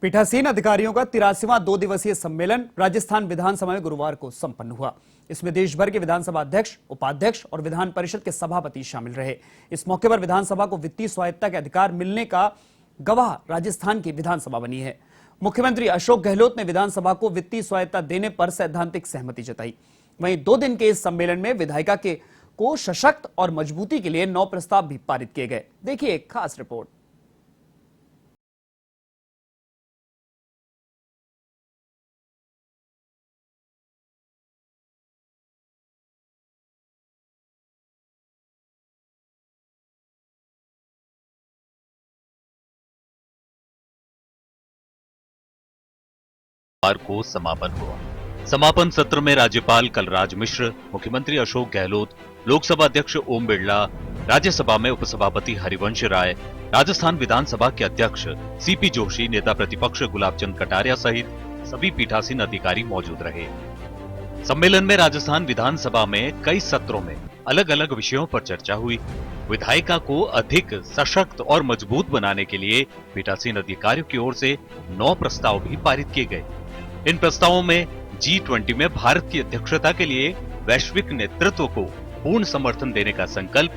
पीठासीन अधिकारियों का 83वां 2 दिवसीय सम्मेलन राजस्थान विधानसभा में गुरुवार को संपन्न हुआ। इसमें देश भर के विधानसभा अध्यक्ष, उपाध्यक्ष और विधान परिषद के सभापति शामिल रहे। इस मौके पर विधानसभा को वित्तीय स्वायत्तता के अधिकार मिलने का गवाह राजस्थान की विधानसभा बनी है। मुख्यमंत्री अशोक गहलोत ने विधानसभा को वित्तीय स्वायत्तता देने पर सैद्धांतिक सहमति जताई। वहीं 2 दिन के इस सम्मेलन में विधायिका को सशक्त और मजबूती के लिए 9 प्रस्ताव भी पारित किए गए। देखिए एक खास रिपोर्ट। को समापन हुआ। समापन सत्र में राज्यपाल कलराज मिश्र, मुख्यमंत्री अशोक गहलोत, लोकसभा अध्यक्ष ओम बिरला, राज्यसभा में उपसभापति हरिवंश राय, राजस्थान विधानसभा के अध्यक्ष सीपी जोशी, नेता प्रतिपक्ष गुलाब चंद कटारिया सहित सभी पीठासीन अधिकारी मौजूद रहे। सम्मेलन में राजस्थान विधानसभा में कई सत्रों में अलग अलग विषयों पर चर्चा हुई। विधायिका को अधिक सशक्त और मजबूत बनाने के लिए पीठासीन अधिकारियों की ओर से 9 प्रस्ताव भी पारित किए गए। इन प्रस्तावों में G20 में भारत की अध्यक्षता के लिए वैश्विक नेतृत्व को पूर्ण समर्थन देने का संकल्प,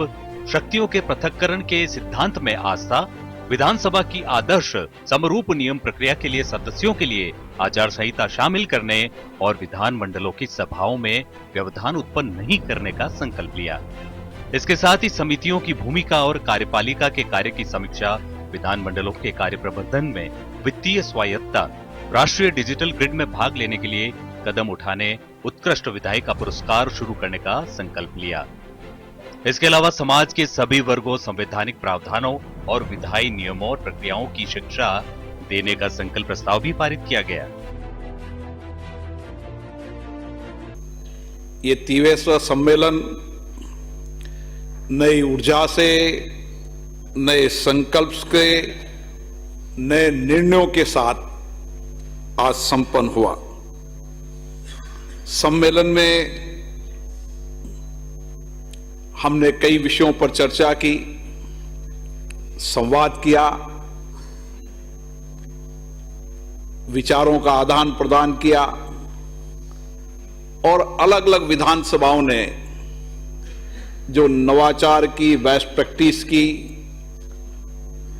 शक्तियों के पृथक्करण के सिद्धांत में आस्था, विधानसभा की आदर्श समरूप नियम प्रक्रिया के लिए सदस्यों के लिए आचार संहिता शामिल करने और विधान मंडलों की सभाओं में व्यवधान उत्पन्न नहीं करने का संकल्प लिया। इसके साथ ही समितियों की भूमिका और कार्यपालिका के कार्य की समीक्षा, विधान मंडलों के कार्य प्रबंधन में वित्तीय स्वायत्तता, राष्ट्रीय डिजिटल ग्रिड में भाग लेने के लिए कदम उठाने, उत्कृष्ट विधायिका पुरस्कार शुरू करने का संकल्प लिया। इसके अलावा समाज के सभी वर्गों, संवैधानिक प्रावधानों और विधायी नियमों और प्रक्रियाओं की शिक्षा देने का संकल्प प्रस्ताव भी पारित किया गया। ये 23वां सम्मेलन नई ऊर्जा से, नए संकल्प के, नए निर्णयों के साथ आज संपन्न हुआ। सम्मेलन में हमने कई विषयों पर चर्चा की, संवाद किया, विचारों का आदान प्रदान किया और अलग अलग विधानसभाओं ने जो नवाचार की, बेस्ट प्रैक्टिस की,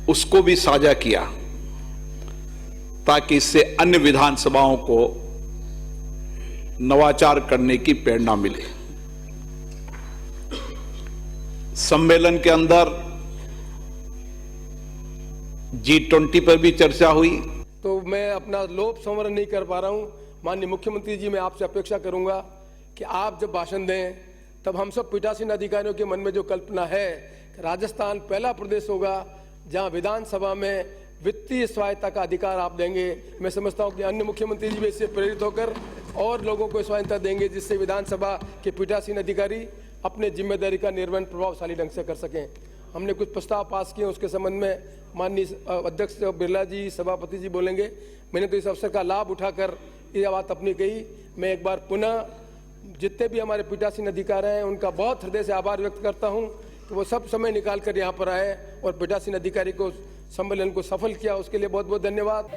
उसको भी साझा किया ताकि इससे अन्य विधानसभाओं को नवाचार करने की प्रेरणा मिले। सम्मेलन के अंदर G20 पर भी चर्चा हुई। तो मैं अपना लोभ संवरण नहीं कर पा रहा हूं। माननीय मुख्यमंत्री जी, मैं आपसे अपेक्षा करूंगा कि आप जब भाषण दें तब हम सब पीठासीन अधिकारियों के मन में जो कल्पना है कि राजस्थान पहला प्रदेश होगा जहां विधानसभा में वित्तीय स्वायत्तता का अधिकार आप देंगे। मैं समझता हूं कि अन्य मुख्यमंत्री जी भी इससे प्रेरित होकर और लोगों को स्वायत्तता देंगे, जिससे विधानसभा के पीठासीन अधिकारी अपने जिम्मेदारी का निर्वहन प्रभावशाली ढंग से कर सकें। हमने कुछ प्रस्ताव पास किए, उसके संबंध में माननीय अध्यक्ष बिरला जी, सभापति जी बोलेंगे। मैंने तो इस अवसर का लाभ उठाकर यह बात अपनी कही। मैं एक बार पुनः जितने भी हमारे पीठासीन अधिकारी हैं उनका बहुत हृदय से आभार व्यक्त करता हूं कि वो सब समय निकाल कर यहाँ पर आए और पीठासीन अधिकारी को सम्मेलन को सफल किया। उसके लिए बहुत बहुत धन्यवाद।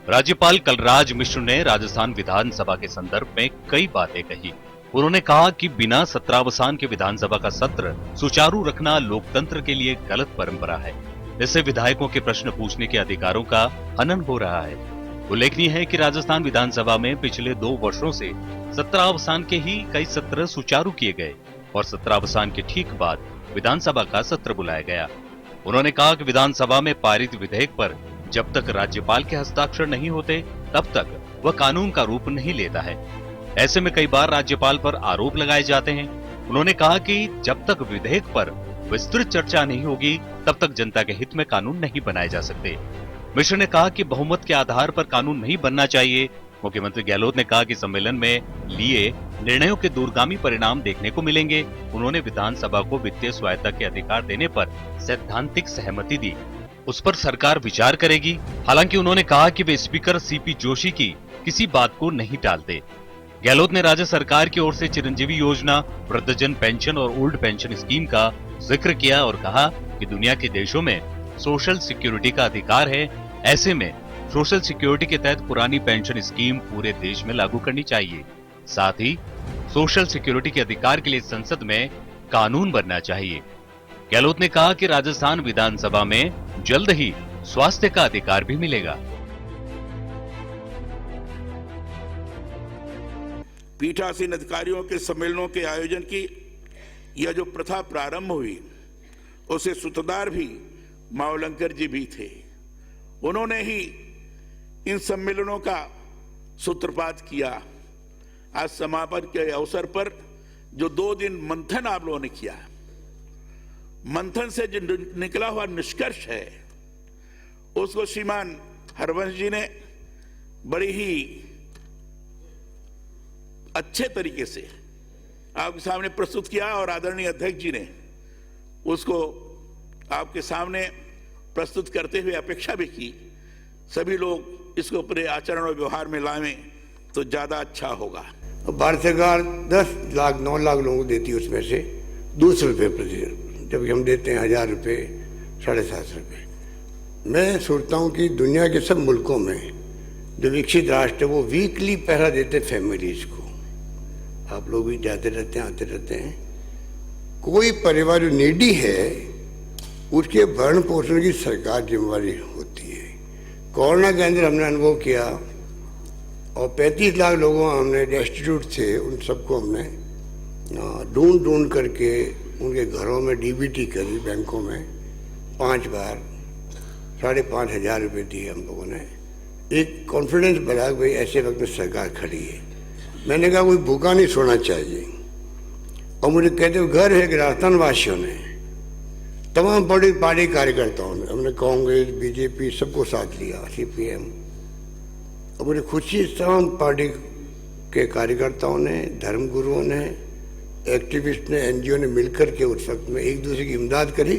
राज्यपाल कलराज मिश्र ने राजस्थान विधानसभा के संदर्भ में कई बातें कही। उन्होंने कहा कि बिना सत्रावसान के विधानसभा का सत्र सुचारू रखना लोकतंत्र के लिए गलत परंपरा है। इससे विधायकों के प्रश्न पूछने के अधिकारों का हनन हो रहा है। उल्लेखनीय है कि राजस्थान विधानसभा में पिछले 2 वर्षों से सत्रावसान के ही कई सत्र सुचारू किए गए और सत्रावसान के ठीक बाद विधानसभा का सत्र बुलाया गया। उन्होंने कहा कि विधानसभा में पारित विधेयक पर जब तक राज्यपाल के हस्ताक्षर नहीं होते तब तक वह कानून का रूप नहीं लेता है। ऐसे में कई बार राज्यपाल पर आरोप लगाए जाते हैं। उन्होंने कहा कि जब तक विधेयक पर विस्तृत चर्चा नहीं होगी तब तक जनता के हित में कानून नहीं बनाए जा सकते। मिश्र ने कहा कि बहुमत के आधार पर कानून नहीं बनना चाहिए। मुख्यमंत्री गहलोत ने कहा कि सम्मेलन में लिए निर्णयों के दूरगामी परिणाम देखने को मिलेंगे। उन्होंने विधानसभा को वित्तीय स्वायत्तता के अधिकार देने पर सैद्धांतिक सहमति दी, उस पर सरकार विचार करेगी। हालांकि उन्होंने कहा कि वे स्पीकर सीपी जोशी की किसी बात को नहीं टालते। गहलोत ने राज्य सरकार की ओर से चिरंजीवी योजना, वृद्धजन पेंशन और ओल्ड पेंशन स्कीम का जिक्र किया और कहा कि दुनिया के देशों में सोशल सिक्योरिटी का अधिकार है। ऐसे में सोशल सिक्योरिटी के तहत पुरानी पेंशन स्कीम पूरे देश में लागू करनी चाहिए। साथ ही सोशल सिक्योरिटी के अधिकार के लिए संसद में कानून बनना चाहिए। गहलोत ने कहा कि राजस्थान विधानसभा में जल्द ही स्वास्थ्य का अधिकार भी मिलेगा। पीठासीन अधिकारियों के सम्मेलनों के आयोजन की यह जो प्रथा प्रारंभ हुई उसे सूत्रधार भी मावलंकर जी भी थे। उन्होंने ही इन सम्मेलनों का सूत्रपात किया। आज समापन के अवसर पर जो 2 दिन मंथन आप लोगों ने किया, मंथन से जो निकला हुआ निष्कर्ष है उसको श्रीमान हरवंश जी ने बड़ी ही अच्छे तरीके से आपके सामने प्रस्तुत किया और आदरणीय अध्यक्ष जी ने उसको आपके सामने प्रस्तुत करते हुए अपेक्षा भी की सभी लोग इसको अपने आचरण और व्यवहार में लाएं तो ज्यादा अच्छा होगा। भारत सरकार 10 लाख 9 लाख लोगों को देती है, उसमें से 200 रुपये प्रति, जबकि हम देते हैं 1000 रुपये 750 रुपये। मैं सोचता हूँ कि दुनिया के सब मुल्कों में जो विकसित राष्ट्र है वो वीकली पहरा देते फैमिलीज को। आप लोग भी जाते रहते हैं, आते रहते हैं। कोई परिवार जो नीडी है उसके भरण पोषण की सरकार जिम्मेवारी होती है। कोरोना के अंदर हमने अनुभव किया और 35 लाख लोगों हमने डेस्टिट्यूट थे, उन सबको हमने ढूंढ करके उनके घरों में डीबीटी करी, बैंकों में 5 बार 5,500 रुपये दिए हम लोगों ने। एक कॉन्फिडेंस बढ़ा कि भाई ऐसे वक्त में सरकार खड़ी है। मैंने कहा कोई भूखा नहीं सोना चाहिए। और मुझे कहते हुए घर है कि राजस्थान वासियों ने, तमाम बड़ी पार्टी कार्यकर्ताओं ने, हमने कांग्रेस बीजेपी सबको साथ लिया, सीपीएम, और मुझे खुशी तमाम पार्टी के कार्यकर्ताओं ने, धर्मगुरुओं ने, एक्टिविस्ट ने, एनजीओ ने मिलकर के उस वक्त में एक दूसरे की इमदाद करी।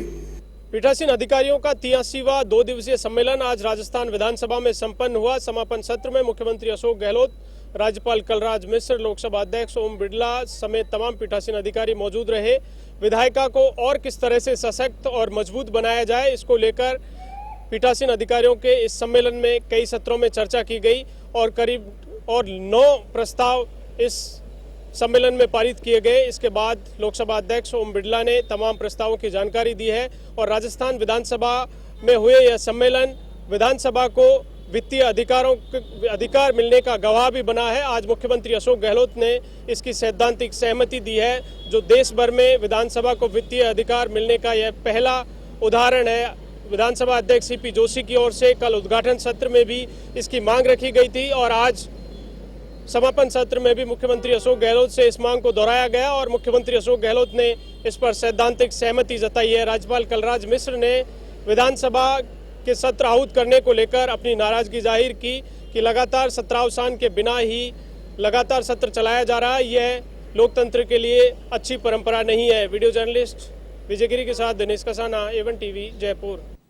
पीठासीन अधिकारियों का 83वां 2 दिवसीय सम्मेलन आज राजस्थान विधानसभा में संपन्न हुआ। समापन सत्र में मुख्यमंत्री अशोक गहलोत, राज्यपाल कलराज मिश्र, लोकसभा अध्यक्ष ओम बिरला समेत तमाम पीठासीन अधिकारी मौजूद रहे। विधायिका को और किस तरह से सशक्त और मजबूत बनाया जाए, इसको लेकर पीठासीन अधिकारियों के इस सम्मेलन में कई सत्रों में चर्चा की गई और करीब 9 प्रस्ताव इस सम्मेलन में पारित किए गए। इसके बाद लोकसभा अध्यक्ष ओम बिरला ने तमाम प्रस्तावों की जानकारी दी है और राजस्थान विधानसभा में हुए यह सम्मेलन विधानसभा को वित्तीय अधिकार मिलने का गवाह भी बना है। आज मुख्यमंत्री अशोक गहलोत ने इसकी सैद्धांतिक सहमति दी है। जो देश भर में विधानसभा को वित्तीय अधिकार मिलने का यह पहला उदाहरण है। विधानसभा अध्यक्ष सीपी जोशी की ओर से कल उद्घाटन सत्र में भी इसकी मांग रखी गई थी और आज समापन सत्र में भी मुख्यमंत्री अशोक गहलोत से इस मांग को दोहराया गया और मुख्यमंत्री अशोक गहलोत ने इस पर सैद्धांतिक सहमति जताई है। राज्यपाल कलराज मिश्र ने विधानसभा के सत्र आहूत करने को लेकर अपनी नाराजगी जाहिर की कि लगातार सत्रावसान के बिना ही लगातार सत्र चलाया जा रहा है, यह लोकतंत्र के लिए अच्छी परंपरा नहीं है। वीडियो जर्नलिस्ट विजयगिरी के साथ दिनेश कसाना, A1 टीवी, जयपुर।